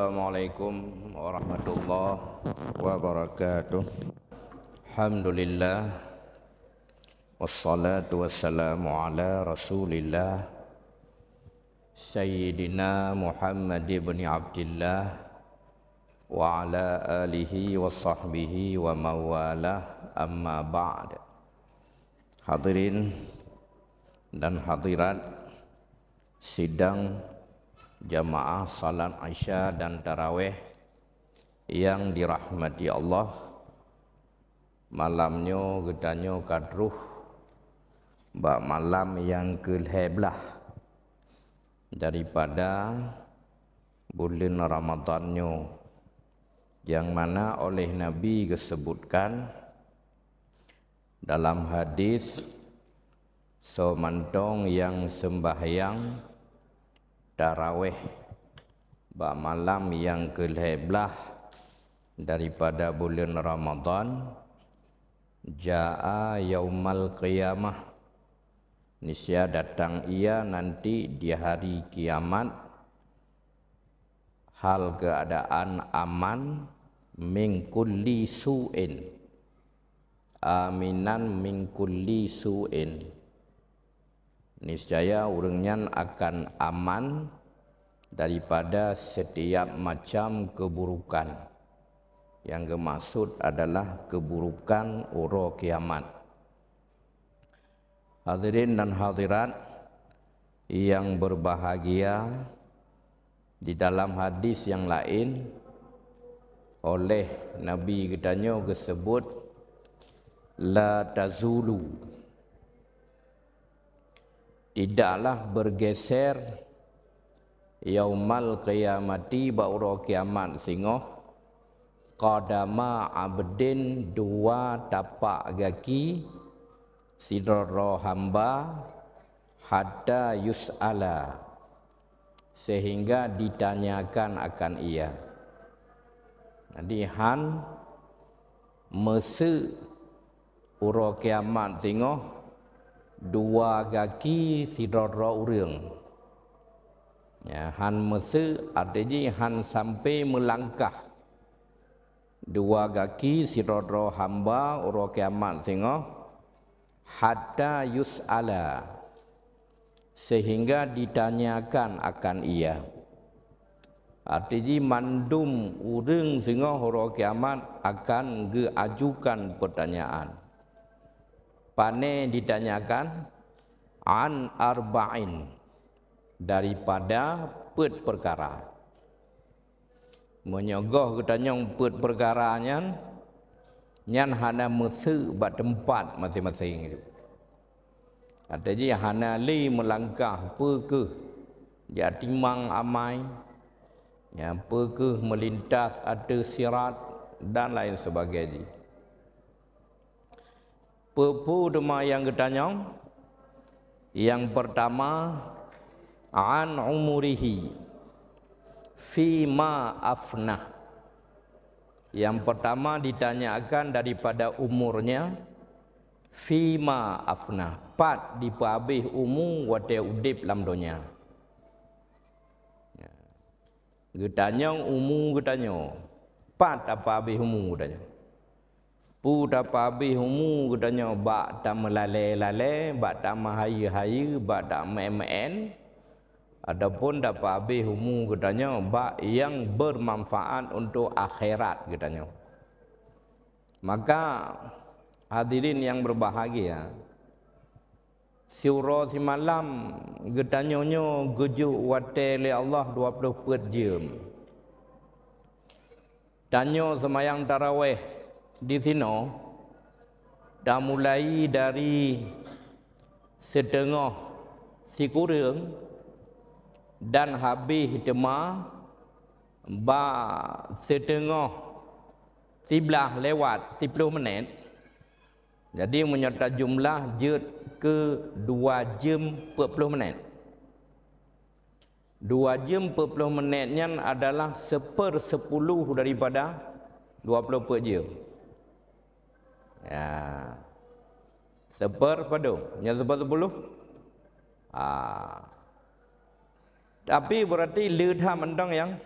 Assalamualaikum warahmatullahi wabarakatuh. Alhamdulillah wassalatu wassalamu ala Rasulillah Sayyidina Muhammad ibn Abdillah wa ala alihi wa sahbihi wa mawalah, amma ba'd. Hadirin dan hadirat sidang jamaah salat Isya dan tarawih yang dirahmati Allah, malamnya gedanya kadruh bak malam yang ke-11 daripada bulan Ramadannya, yang mana oleh Nabi disebutkan dalam hadis somantong yang sembahyang tarawih bak malam yang ke-11 daripada bulan Ramadan, jaa yaumal qiyamah, niscaya datang ia nanti di hari kiamat, hal keadaan aman, min kulli su'in, aminan min kulli su'in, niscaya orangnya akan aman daripada setiap macam keburukan. Yang dimaksud adalah keburukan ura kiamat. Hadirin dan hadirat yang berbahagia, di dalam hadis yang lain oleh Nabi kitanya disebut la tazulu, tidaklah bergeser yaumal qiyamati ba'ura kiamat singoh qadama abdin, dua tapak kaki sidra hamba, hatta yus'ala, sehingga ditanyakan akan ia. Jadi han mese ura kiamat singoh dua kaki sidara urang. Ya, han mese artinya han sampai melangkah dua kaki sidara hamba ura kiamat singoh hatta yus'ala, sehingga ditanyakan akan ia. Artinya mandum urang singoh ura kiamat akan diajukan pertanyaan. Pane ditanyakan an arba'in, daripada pet perkara. Menyogoh ketanyong pet perkaranya nyan hana mese bat tempat masing-masing itu. Artinya hana li melangkah pekeh dia timang amai, yang pekeh melintas ada sirat dan lain sebagainya. Pepu dema yang ketanyong, yang pertama an umurihi fima afnah. Yang pertama ditanyakan daripada umurnya, fima afnah, pat dipabih umur wate udip lam dunia. Getanyong umur getanyong, pat apa habis umur getanyong. Pu dapat habis umur katanya bak tak melalai-lalai, bak tak mahaya-haya, bak tak main-main. Adapun dapat habis umur katanya bak yang bermanfaat untuk akhirat katanya. Maka hadirin yang berbahagia, surah si malam katanya gejuk wate li Allah 24 jam. Tanya semayang tarawih di sini dah mulai dari setengah si kurang dan habis dema ba setengah 11 lewat 10 menit. Jadi menyerta jumlah jut ke 2 jam 40 menit. 2 jam 40 menitnya adalah 1/10 daripada 24 jam. Ya. Seperpadu, yang 10. Tapi berarti leuthah mendong yang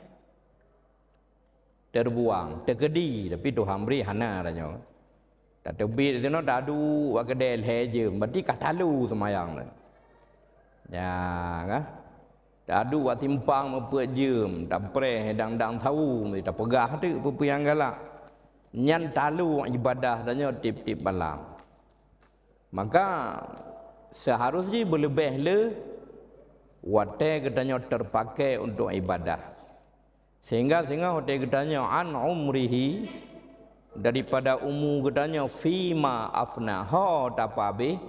terbuang, terkedi tapi Tuhan beri hana katanya. Tak terbit itu no dadu wa kedel heje, berarti katalu semayang. Ya, kan? Dadu wa simpang mempuat jem, tak preh dang tahu, tak pegah tu pepiang galak. Nyan talu ibadah tanya tip-tip malam. Maka seharusnya berlebih le wate katanya terpakai untuk ibadah. Sehingga hotel katanya an umrihi daripada umur katanya fima afna ha tapabe,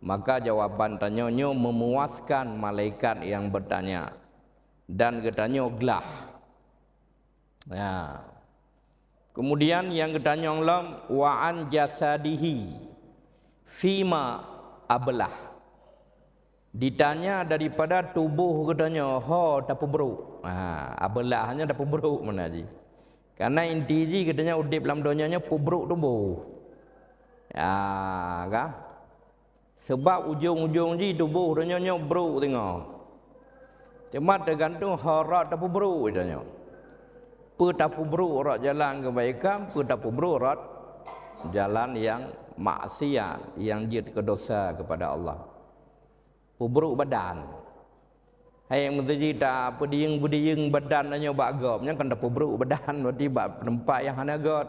maka jawaban tanyanya memuaskan malaikat yang bertanya dan katanya gelah. Ya. Kemudian yang katanya lam wa an jasadihi fima ablah, ditanya daripada tubuh katanya ha tapubruk. Ablah hanya tapubruk mana ji. Karena inti ji katanya udip dalam dunianya pubruk tubuh. Ya, kan? Sebab ujung-ujung ji tubuh dunianya bruk tengok. Cuma tergantung harat tapubruk katanya. Tapubruk rat jalan kebaikan, tapubruk rat jalan yang maksiat, yang jid ke dosa kepada Allah. Pubruk badan. Hai yang menjadi tak pediyeng badan hanya bagam, yang kan pubruk badan berarti tempat yang hana god.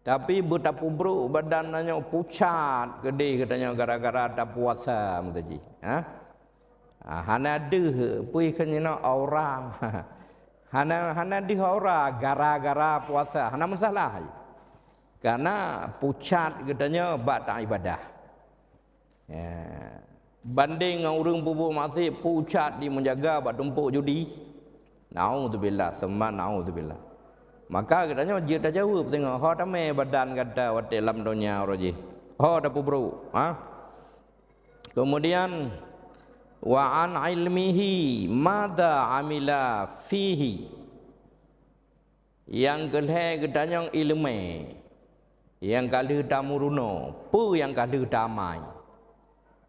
Tapi buta pubruk badan hanya pucat gede katanya gara-gara tak puasa menjadi. Hana deh pui kena aura. Hana deh aura gara-gara puasa, hana masalah. Karena pucat katanya bak tak ibadah. Ya. Banding dengan orang bubuk maksud pucat di menjaga bak tumpuk judi. Naudzubillah, semua naudzubillah. Maka katanya dia dah jawab tengok ha tamai badan kata wate dalam dunia roji. Ha dah bro. Kemudian wa an ilmihi madza amila fihi. Yang kelhe katanya ilmu. Yang kali tamuruno, pu yang kali damai.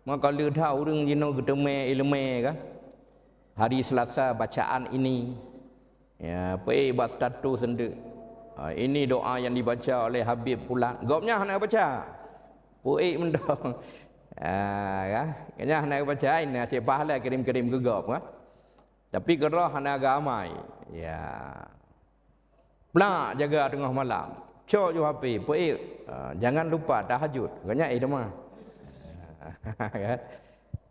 Maka kalau tahu orang jino ketemu ilmu kan, hari Selasa bacaan ini, ya, pergi buat status sendiri. Ini doa yang dibaca oleh Habib Pulan. Gopnya nak baca, pergi mendong. Kan, kena nak baca ini, asyik pahala kirim-kirim ke gop kan. Tapi kerah nak gamai, ya, pelak jaga tengah malam. Cok je HP, pergi, jangan lupa tahajud. Kena itu mah.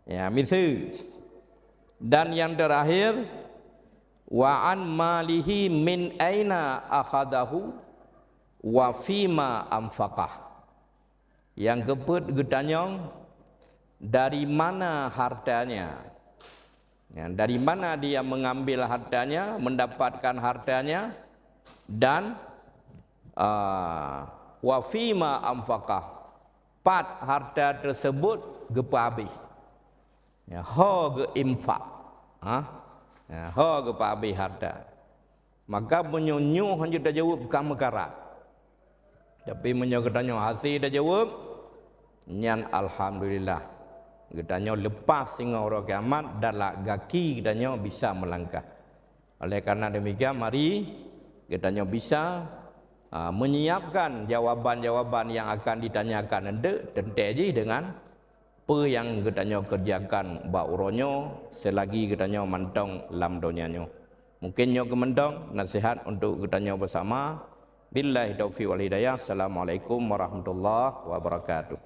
Ya, misu. Dan yang terakhir wa an malihi min aina akhadahu wa fima anfaqah. Yang keput getanyong dari mana hartanya. Ya, dari mana dia mengambil hartanya, mendapatkan hartanya, dan wa fima anfaqah. Pat harta tersebut gepa habis. Ya, ha ge infak. Ya, ha gepa habis harta. Maka menyonyo hanya dah jawab bukan mekarat. Tapi menyonyo katanya hasil dah jawab nyan alhamdulillah. Katanya lepas singa orang kiamat dan gaki katanya bisa melangkah. Oleh karena demikian mari katanya bisa menyiapkan jawaban-jawaban yang akan ditanyakan nanti tentu dengan apa yang katanya kerjakan bauronyo selagi katanya mantong lam dunianya. Mungkin nyo kemendong nasihat untuk katanya bersama. Billahi taufiq wal hidayah. Assalamualaikum warahmatullahi wabarakatuh.